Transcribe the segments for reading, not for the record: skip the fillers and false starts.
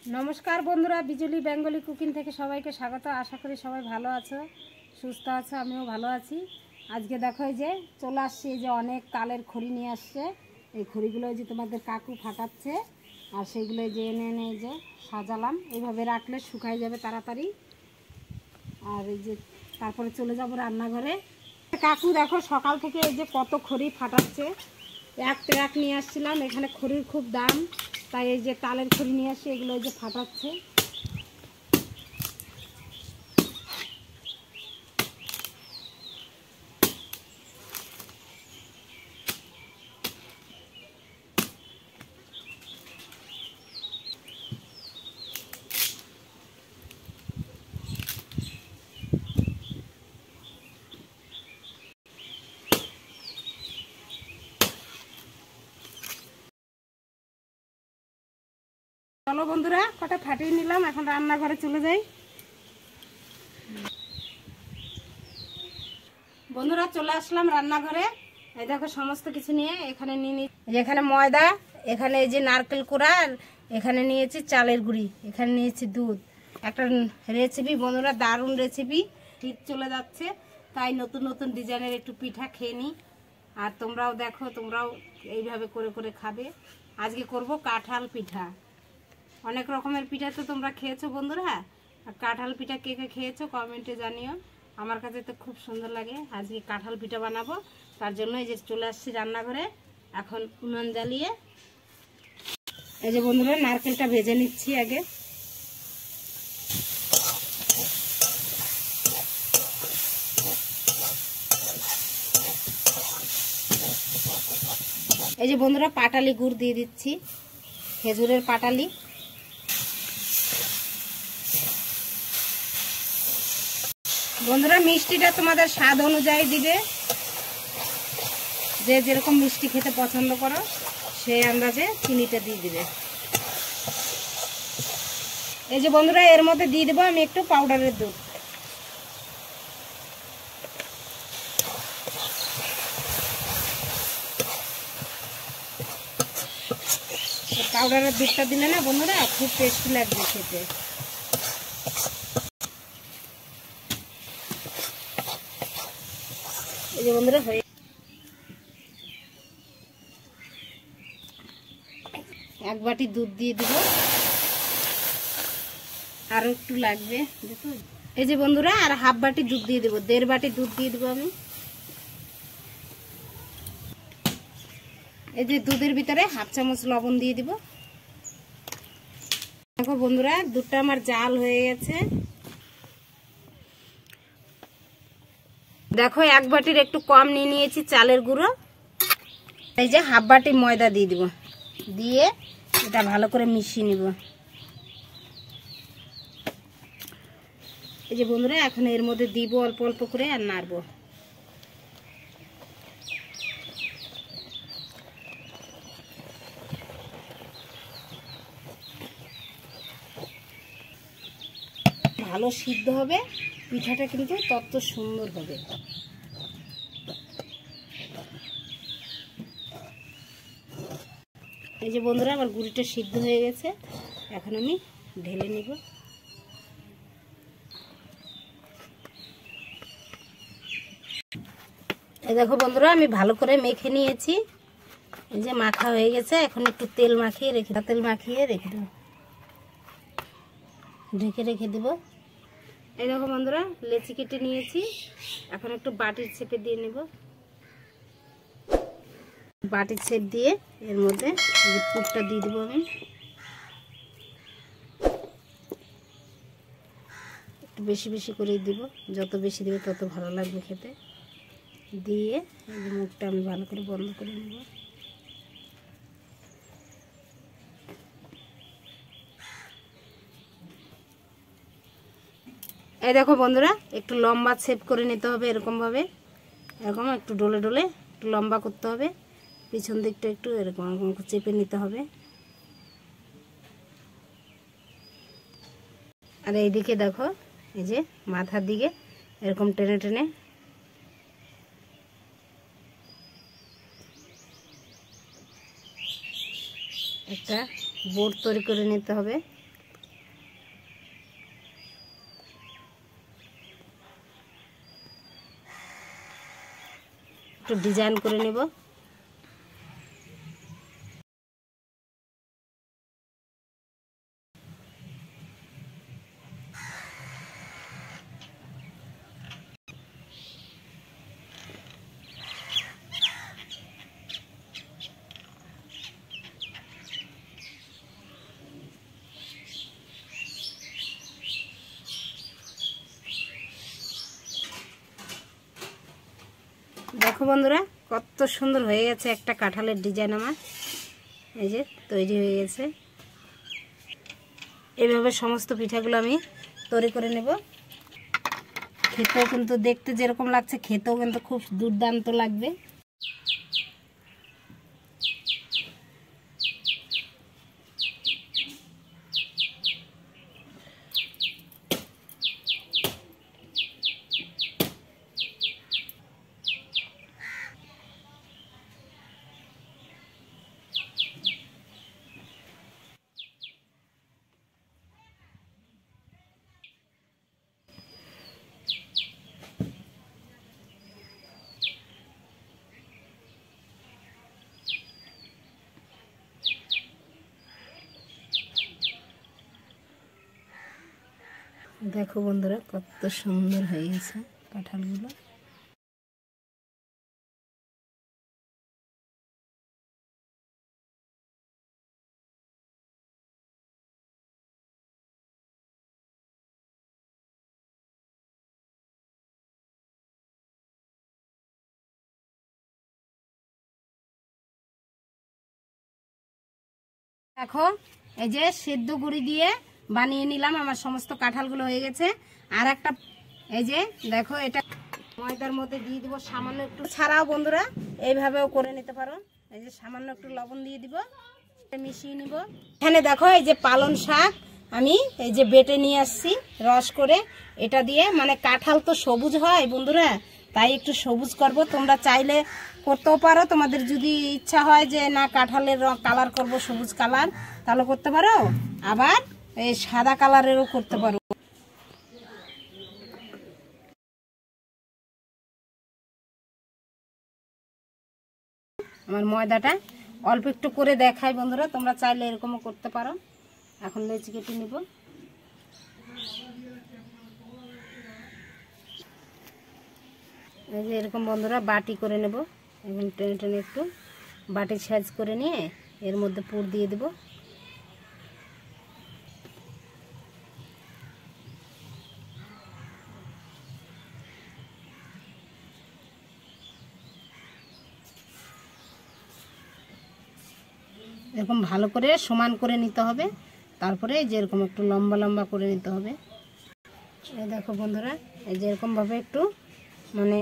नमस्कार बंधुरा बिजुली बेंगली कुकिंग থেকে সবাইকে স্বাগত। আশা করি সবাই ভালো আছো, সুস্থ আছো, আমিও ভালো আছি। আজকে দেখো এই যে চলে আসছে, এই যে অনেক কালের খড়ি নিয়ে আসছে। এই খড়িগুলো যে তোমাদের কাকু ফাটাচ্ছে, আর সেইগুলো যে এনে এনে এই যে সাজালাম। এইভাবে রাখলে শুকাই যাবে তাড়াতাড়ি। আর এই যে তারপরে চলে যাব রান্নাঘরে। কাকু দেখো সকাল থেকে এই যে কত খড়ি ফাটাচ্ছে। এক ট্রাক নিয়ে আসছিলাম, এখানে খড়ির খুব দাম, তাই এই যে তালের খড়ি নিয়ে আসি, এগুলো এই যে ফাটাচ্ছে। চলো বন্ধুরা, কটা ফাটিয়ে নিলাম, এখন রান্নাঘরে চলে যাই। বন্ধুরা চলে আসলাম রান্নাঘরে। এই দেখো সমস্ত কিছু নিয়ে এখানে নিয়ে এখানে ময়দা, এখানে এই যে নারকেল কোড়া, আর এখানে নিয়েছি চালের গুঁড়ি, এখানে নিয়েছি দুধ। একটা রেসিপি বন্ধুরা, দারুণ রেসিপি। শীত চলে যাচ্ছে, তাই নতুন নতুন ডিজাইনের একটু পিঠা খেয়ে নিই। আর তোমরাও দেখো, তোমরাও এইভাবে করে করে খাবে। আজকে করব কাঁঠাল পিঠা। অনেক রকমের পিঠা তো তোমরা খেয়েছো বন্ধুরা, আর কাঁঠাল পিঠা কে কে খেয়েছো কমেন্টে জানিও। আমার কাছে তো খুব সুন্দর লাগে। আজকে কাঁঠাল পিঠা বানাবো, তার জন্য এই যে চলে আসছি রান্নাঘরে। এখন উনুন জ্বালিয়ে এই যে বন্ধুরা নারকেলটা ভেজে নিচ্ছি আগে। এই যে বন্ধুরা পাটালি গুড় দিয়ে দিচ্ছি, খেজুরের পাটালি। বন্ধুরা মিষ্টিটা তোমাদের স্বাদ অনুযায়ী দিবে, যে যেরকম মিষ্টি খেতে পছন্দ করো সেই আন্দাজে চিনিটা দিয়ে দিবে। এই যে বন্ধুরা এর মধ্যে দিয়ে দেবো আমি একটু পাউডারের দুধ। পাউডারের দুধটা দিলে না বন্ধুরা খুব টেস্টি লাগবে খেতে। এই যে বন্ধুরা হয়ে এক বাটি দুধ দিয়ে দিব, আরো একটু লাগবে। এই যে বন্ধুরা আর হাফ বাটি দুধ দিয়ে দেবো, 1.5 বাটি দুধ দিয়ে দেবো আমি। এই যে দুধের ভিতরে হাফ চামচ লবণ দিয়ে দিব। দেখো বন্ধুরা দুধটা আমার জাল হয়ে গেছে। দেখো এক বাটির একটু কম নিয়ে নিয়েছি চালের গুঁড়ো। এই যে হাফ বাটি ময়দা দিয়ে দিব, দিয়ে এটা ভালো করে মিশিয়ে নিব। এই যে বন্ধুরা এখন এর মধ্যে দিব অল্প অল্প করে আর নাড়বো। ভালো সিদ্ধ হবে পিঠাটা, কিন্তু তত সুন্দর হবে। এই যে বন্ধুরা আমার গুঁড়িটা সিদ্ধ হয়ে গেছে, এখন আমি ঢেলে নিব। এই দেখো বন্ধুরা আমি ভালো করে মেখে নিয়েছি। এই যে মাখা হয়ে গেছে, এখন একটু তেল মাখিয়ে রেখে দেবো, ঢেকে রেখে দেব। এই দেখো বন্ধুরা লেচি কেটে নিয়েছি, এখন একটু বাটির ছেপে দিয়ে নেব। বাটির ছেপ দিয়ে এর মধ্যে পুরটা দিয়ে দেবো আমি। একটু বেশি বেশি করে দিব, যত বেশি দেবে তত ভালো লাগবে খেতে। দিয়ে এই যে মুখটা আমি ভালো করে বন্ধ করে নেব। এই দেখো বন্ধুরা একটু লম্বা শেপ করে নিতে হবে, এরকমভাবে, এরকম একটু ডলে ডলে একটু লম্বা করতে হবে। পিছন দিকটা একটু এরকম চেপে নিতে হবে। আর এইদিকে দেখো এই যে মাথার দিকে এরকম টেনে টেনে একটা বোর্ড তৈরি করে নিতে হবে। একটু ডিজাইন করে নেব। দেখো বন্ধুরা কত সুন্দর হয়ে গেছে একটা কাঁঠালের ডিজাইন আমার এই যে তৈরি হয়ে গেছে। এইভাবে সমস্ত পিঠাগুলো আমি তৈরি করে নেব। খেতেও কিন্তু দেখতে যেরকম লাগছে খেতেও কিন্তু খুব দুর্দান্ত লাগবে। দেখো বন্ধুরা কত সুন্দর হয়ে গেছে কাঁঠালগুলো। দেখো এই যে সেদ্ধ গুঁড়ি দিয়ে বানিয়ে নিলাম আমার সমস্ত কাঁঠালগুলো হয়ে গেছে। আর একটা এই যে দেখো এটা ময়দার মধ্যে দিয়ে দিব সামান্য একটু, ছাড়াও বন্ধুরা এইভাবেও করে নিতে পারো। এই যে সামান্য একটু লবণ দিয়ে দিব, মিশিয়ে নিব। এখানে দেখো এই যে পালং শাক আমি এই যে বেটে নিয়ে আসছি রস করে, এটা দিয়ে মানে কাঁঠাল তো সবুজ হয় বন্ধুরা, তাই একটু সবুজ করব। তোমরা চাইলে করতেও পারো, তোমাদের যদি ইচ্ছা হয় যে না কাঁঠালের কালার করব সবুজ কালার তাহলে করতে পারো, আবার এই সাদা কালারেরও করতে পারো। আমার ময়দাটা অল্প একটু করে দেখাই বন্ধুরা, তোমরা চাইলে এরকমও করতে পারো। এখন লেচি কেটে নিব। এই যে এরকম বন্ধুরা বাটি করে নেব। এখন টেনে টেনে একটু বাটি সাইজ করে নিয়ে এর মধ্যে পুর দিয়ে দেব। এরকম ভালো করে সমান করে নিতে হবে, তারপরে যে এরকম একটু লম্বা লম্বা করে নিতে হবে। এই দেখো বন্ধুরা এই যে এরকমভাবে একটু মানে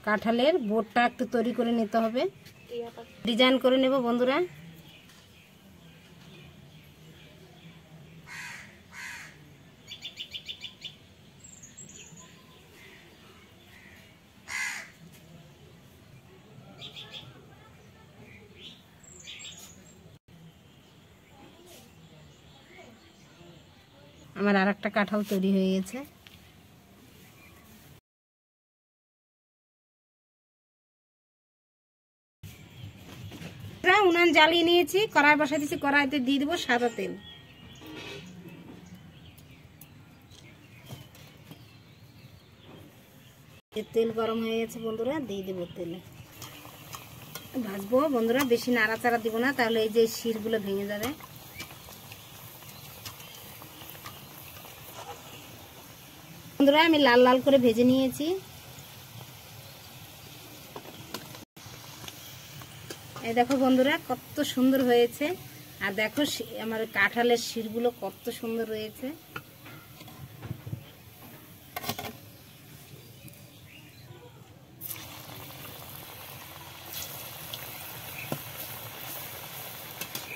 কাঁঠালের বোটটা একটু তৈরি করে নিতে হবে, ডিজাইন করে নেব বন্ধুরা। আমার আর একটা কাঁঠাল তৈরি হয়ে গেছে। উনান জ্বালিয়ে নিয়েছি, কড়াই বসা দিয়েছি, কড়াইতে দিয়ে দেবো সাদা তেল। তেল গরম হয়ে গেছে বন্ধুরা, দিয়ে দেবো তেলে। ভাজবো বন্ধুরা, বেশি নাড়াচাড়া দিব না, তাহলে এই যে শিরগুলো ভেঙে যাবে। বন্ধুরা আমি লাল লাল করে ভেজে নিয়েছি। এই দেখো বন্ধুরা কত সুন্দর হয়েছে। আর দেখো আমার কাঁঠালের শিরগুলো কত সুন্দর রয়েছে।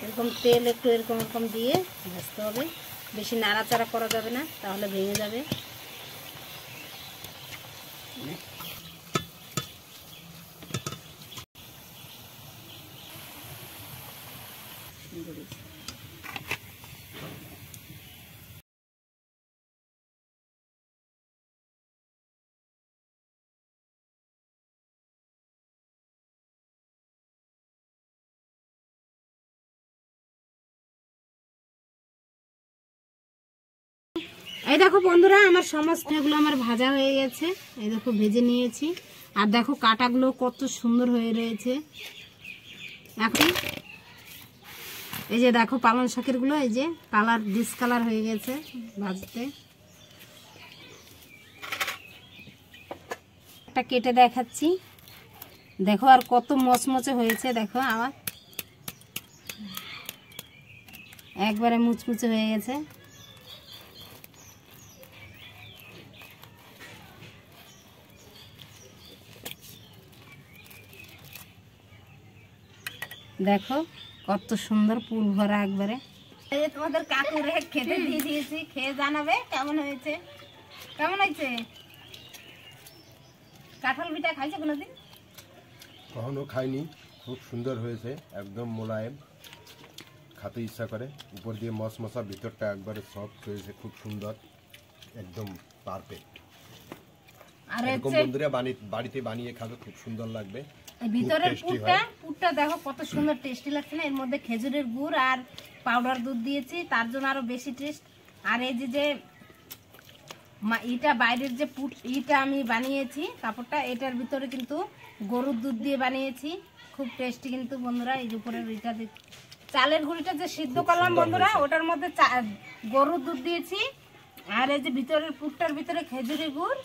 এরকম তেল একটু এরকম এরকম দিয়ে ভাজতে হবে, বেশি নাড়াচাড়া করা যাবে না, তাহলে ভেঙে যাবে। এই দেখো বন্ধুরা, আমার সমস্ত এগুলো আমার ভাজা হয়ে গেছে। এই দেখো ভেজে নিয়েছি। আর দেখো কাটাগুলো কত সুন্দর হয়ে রয়েছে। এখন এই যে দেখো পালং শাকের গুলো, এই যে কালার ডিসকালার হয়ে গেছে ভাজতে। একটা কেটে দেখাচ্ছি, দেখো আর কত মচমচে হয়েছে। দেখো আবার একবারে মুচমুচে হয়ে গেছে। দেখো কত সুন্দর পুর ভরা একবারে। এই যে তোমাদের কাকুরে খেতে দিয়ে দিয়েছি, খেয়ে জানাবে কেমন হয়েছে। কেমন হয়েছে? কাঁঠাল পিঠা খাইছে কোনোদিন? কখনো খাইনি, খুব সুন্দর হয়েছে, একদম মোলায়েম, খেতে ইচ্ছা করে। উপর দিয়ে মশমশা, ভিতরটা একবারে সফট হয়েছে, খুব সুন্দর, একদম পারফেক্ট। আর এরকম বন্ধুরা বাড়িতে বানিয়ে খাবে, খুব সুন্দর লাগবে। ভিতরের পুরটা দেখো কত সুন্দর টেস্টি লাগছে না? এর মধ্যে খেজুরের গুড় আর পাউডার দুধ দিয়েছি, তার জন্য আরো বেশি টেস্ট। আর এই যে এটা বাইরের যে পুট ইটা আমি বানিয়েছি কাপড়টা, এটার ভিতরে কিন্তু গরুর দুধ দিয়ে বানিয়েছি, খুব টেস্টি কিন্তু বন্ধুরা। এই উপরের ইটা চালের গুঁড়িটা যে সিদ্ধ করলাম বন্ধুরা, ওটার মধ্যে গরুর দুধ দিয়েছি। আর এই যে ভিতরের পুটটার ভিতরে খেজুরের গুড়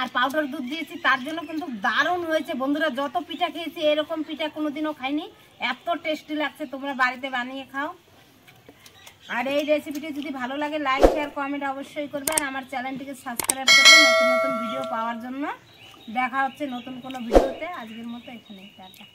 আর পাউডার দুধ দিয়েছি, তার জন্য কিন্তু দারুণ হয়েছে বন্ধুরা। যত পিঠা খেয়েছি এরকম পিঠা কোনোদিনও খাইনি, এত টেস্টি লাগছে। তোমরা বাড়িতে বানিয়ে খাও। আর এই রেসিপিটি যদি ভালো লাগে লাইক শেয়ার কমেন্ট অবশ্যই করবে। আর আমার চ্যানেলটিকে সাবস্ক্রাইব করবে নতুন নতুন ভিডিও পাওয়ার জন্য। দেখা হচ্ছে নতুন কোনো ভিডিওতে। আজকের মতো এখানেই টাটা।